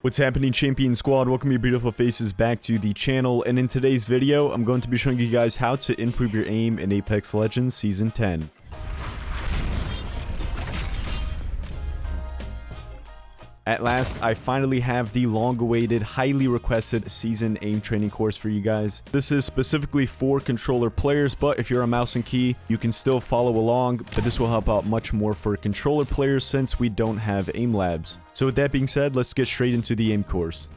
What's happening, Champion Squad? Welcome your beautiful faces back to the channel, and in today's video I'm going to be showing you guys how to improve your aim in Apex Legends Season 10. At last, I finally have the long-awaited, highly requested Season Aim Training course for you guys. This is specifically for controller players, but if you're a mouse and key, you can still follow along, but this will help out much more for controller players since we don't have aim labs. So with that being said, let's get straight into the aim course.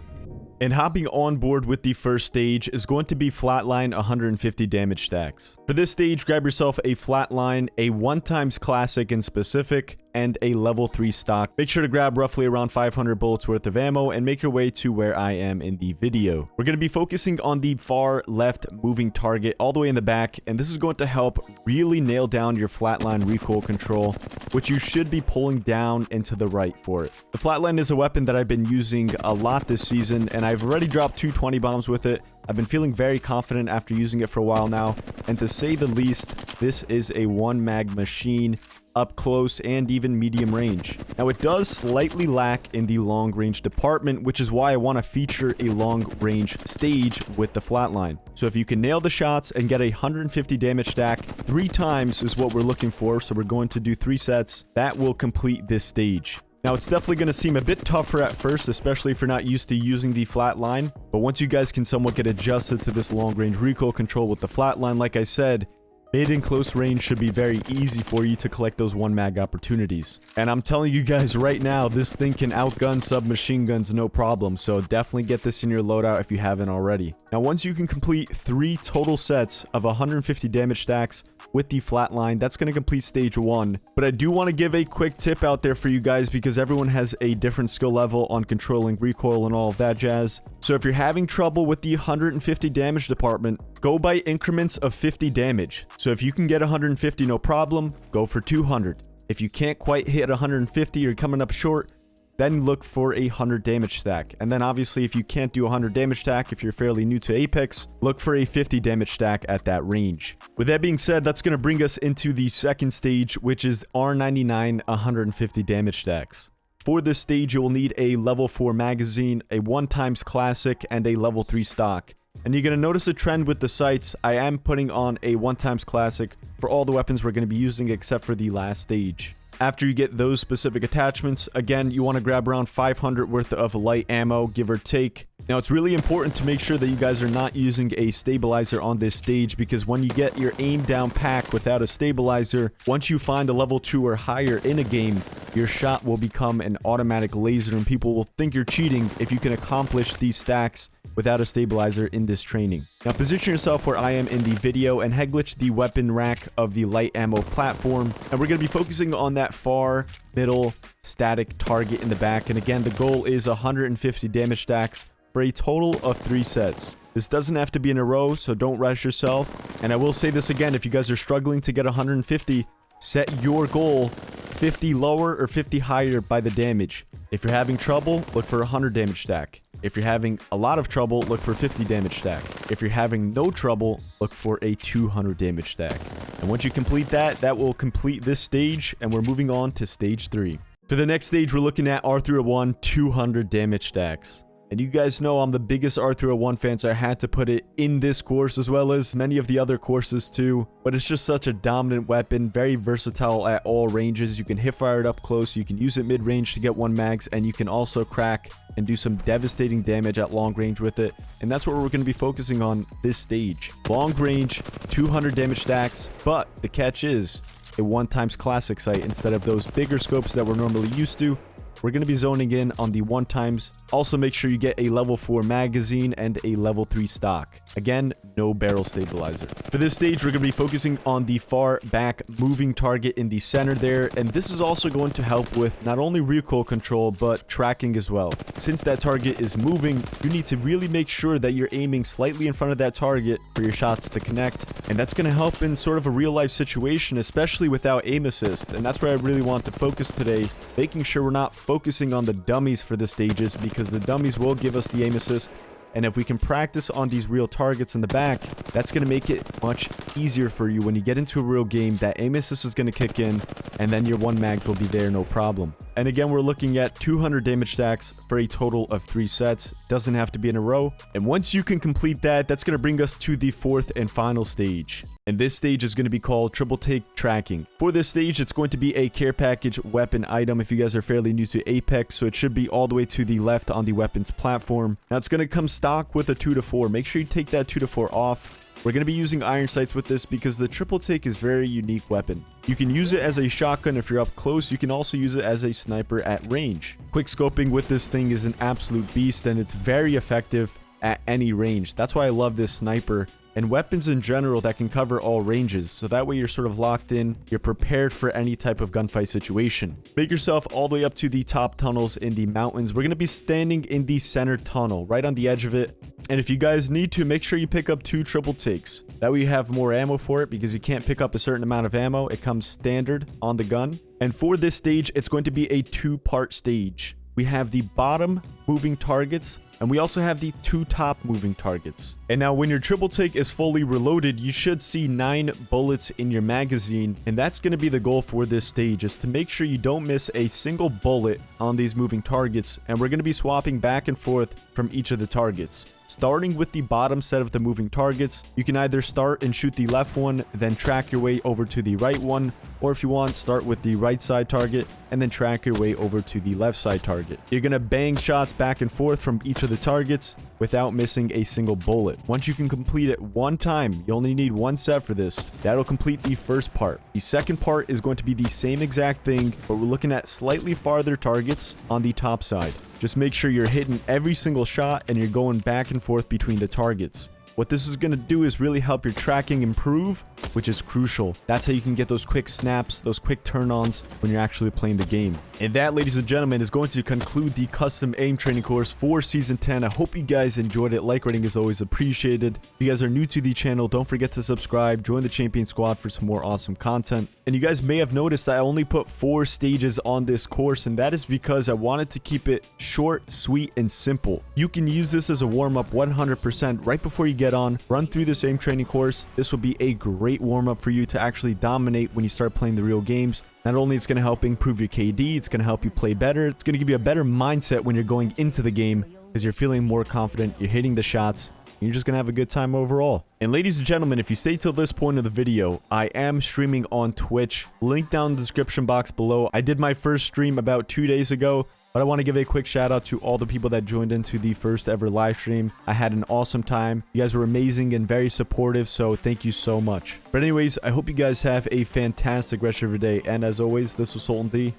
And hopping on board with the first stage is going to be Flatline 150 damage stacks. For this stage, grab yourself a Flatline, a 1x classic in specific, and a level 3 stock. Make sure to grab roughly around 500 bullets worth of ammo and make your way to where I am in the video. We're going to be focusing on the far left moving target all the way in the back, and this is going to help really nail down your Flatline recoil control, which you should be pulling down and to the right for it. The Flatline is a weapon that I've been using a lot this season, and I've already dropped 2 20 bombs with it. I've been feeling very confident after using it for a while now, and to say the least, this is a 1 mag machine up close and even medium range. Now it does slightly lack in the long range department, which is why I want to feature a long range stage with the Flatline. So if you can nail the shots and get a 150 damage stack 3 times is what we're looking for, so we're going to do 3 sets, that will complete this stage. Now, it's definitely going to seem a bit tougher at first, especially if you're not used to using the Flatline, but once you guys can somewhat get adjusted to this long-range recoil control with the Flatline, like I said, mid and close range should be very easy for you to collect those 1 mag opportunities. And I'm telling you guys right now, this thing can outgun submachine guns no problem, so definitely get this in your loadout if you haven't already. Now, once you can complete 3 total sets of 150 damage stacks with the Flatline, that's going to complete stage 1. But I do want to give a quick tip out there for you guys because everyone has a different skill level on controlling recoil and all of that jazz. So if you're having trouble with the 150 damage department, go by increments of 50 damage. So if you can get 150, no problem, go for 200. If you can't quite hit 150, you're coming up short, then look for a 100 damage stack. And then obviously if you can't do a 100 damage stack, if you're fairly new to Apex, look for a 50 damage stack at that range. With that being said, that's going to bring us into the second stage, which is R99 150 damage stacks. For this stage, you will need a level 4 magazine, a 1x classic, and a level 3 stock. And you're going to notice a trend with the sights. I am putting on a 1x classic for all the weapons we're going to be using except for the last stage. After you get those specific attachments, again, you want to grab around 500 worth of light ammo, give or take. Now, it's really important to make sure that you guys are not using a stabilizer on this stage because when you get your aim down pack without a stabilizer, once you find a level 2 or higher in a game, your shot will become an automatic laser and people will think you're cheating if you can accomplish these stacks without a stabilizer in this training. Now position yourself where I am in the video and head glitch the weapon rack of the light ammo platform, and we're going to be focusing on that far middle static target in the back. And again, the goal is 150 damage stacks for a total of 3 sets. This doesn't have to be in a row, so don't rush yourself. And I will say this again, if you guys are struggling to get 150, set your goal 50 lower or 50 higher by the damage. If you're having trouble, look for a 100 damage stack. If you're having a lot of trouble, look for a 50 damage stack. If you're having no trouble, look for a 200 damage stack. And once you complete that, that will complete this stage, and we're moving on to stage 3. For the next stage, we're looking at R301 200 damage stacks. And you guys know I'm the biggest R301 fan, so I had to put it in this course as well as many of the other courses too. But it's just such a dominant weapon, very versatile at all ranges. You can hip fire it up close, you can use it mid-range to get 1 mags, and you can also crack and do some devastating damage at long range with it. And that's what we're going to be focusing on this stage. Long range, 200 damage stacks, but the catch is a 1x classic sight instead of those bigger scopes that we're normally used to. We're going to be zoning in on the 1x. Also, make sure you get a level 4 magazine and a level 3 stock. Again, no barrel stabilizer. For this stage, we're going to be focusing on the far back moving target in the center there. And this is also going to help with not only recoil control, but tracking as well. Since that target is moving, you need to really make sure that you're aiming slightly in front of that target for your shots to connect. And that's going to help in sort of a real life situation, especially without aim assist. And that's where I really want to focus today, making sure we're not focusing on the dummies for the stages because the dummies will give us the aim assist And if we can practice on these real targets in the back, that's going to make it much easier for you when you get into a real game. That aim assist is going to kick in, and then your 1 mag will be there, no problem. And again, we're looking at 200 damage stacks for a total of 3 sets. Doesn't have to be in a row. And once you can complete that, that's going to bring us to the 4th and final stage. And this stage is going to be called Triple Take Tracking. For this stage, it's going to be a care package weapon item if you guys are fairly new to Apex, so it should be all the way to the left on the weapons platform. Now, it's going to come stock with a 2 to 4. Make sure you take that 2 to 4 off. We're going to be using iron sights with this because the triple take is a very unique weapon. You can use it as a shotgun if you're up close. You can also use it as a sniper at range. Quick scoping with this thing is an absolute beast, and it's very effective at any range. That's why I love this sniper and weapons in general that can cover all ranges. So that way you're sort of locked in. You're prepared for any type of gunfight situation. Make yourself all the way up to the top tunnels in the mountains. We're going to be standing in the center tunnel, right on the edge of it. And if you guys need to, make sure you pick up 2 triple takes. That way you have more ammo for it because you can't pick up a certain amount of ammo. It comes standard on the gun. And for this stage, it's going to be a 2-part stage. We have the bottom moving targets, and we also have the 2 top moving targets. And now when your triple take is fully reloaded, you should see 9 bullets in your magazine. And that's going to be the goal for this stage, is to make sure you don't miss a single bullet on these moving targets. And we're going to be swapping back and forth from each of the targets. Starting with the bottom set of the moving targets, you can either start and shoot the left one, then track your way over to the right one, or if you want, start with the right side target and then track your way over to the left side target. You're going to bang shots back and forth from each of the targets without missing a single bullet. Once you can complete it 1 time, you only need 1 set for this. That'll complete the first part. The second part is going to be the same exact thing, but we're looking at slightly farther targets on the top side. Just make sure you're hitting every single shot and you're going back and forth between the targets. What this is going to do is really help your tracking improve, which is crucial. That's how you can get those quick snaps, those quick turn-ons when you're actually playing the game. And that, ladies and gentlemen, is going to conclude the custom aim training course for Season 10. I hope you guys enjoyed it. Like rating is always appreciated. If you guys are new to the channel, don't forget to subscribe. Join the Champion Squad for some more awesome content. And you guys may have noticed I only put 4 stages on this course, and that is because I wanted to keep it short, sweet, and simple. You can use this as a warm-up 100% right before you get on. Run through this aim training course. This will be a great warm-up for you to actually dominate when you start playing the real games. Not only it's going to help improve your KD, it's going to help you play better. It's going to give you a better mindset when you're going into the game because you're feeling more confident, you're hitting the shots, and you're just going to have a good time overall. And ladies and gentlemen, if you stay till this point of the video, I am streaming on Twitch. Link down in the description box below. I did my first stream about 2 days ago. But I want to give a quick shout out to all the people that joined into the first ever live stream. I had an awesome time. You guys were amazing and very supportive, so thank you so much. But anyways, I hope you guys have a fantastic rest of your day. And as always, this was Sultan, and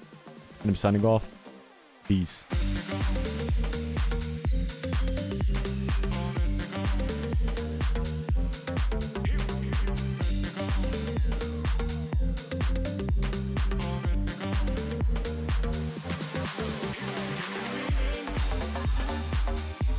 I'm signing off. Peace.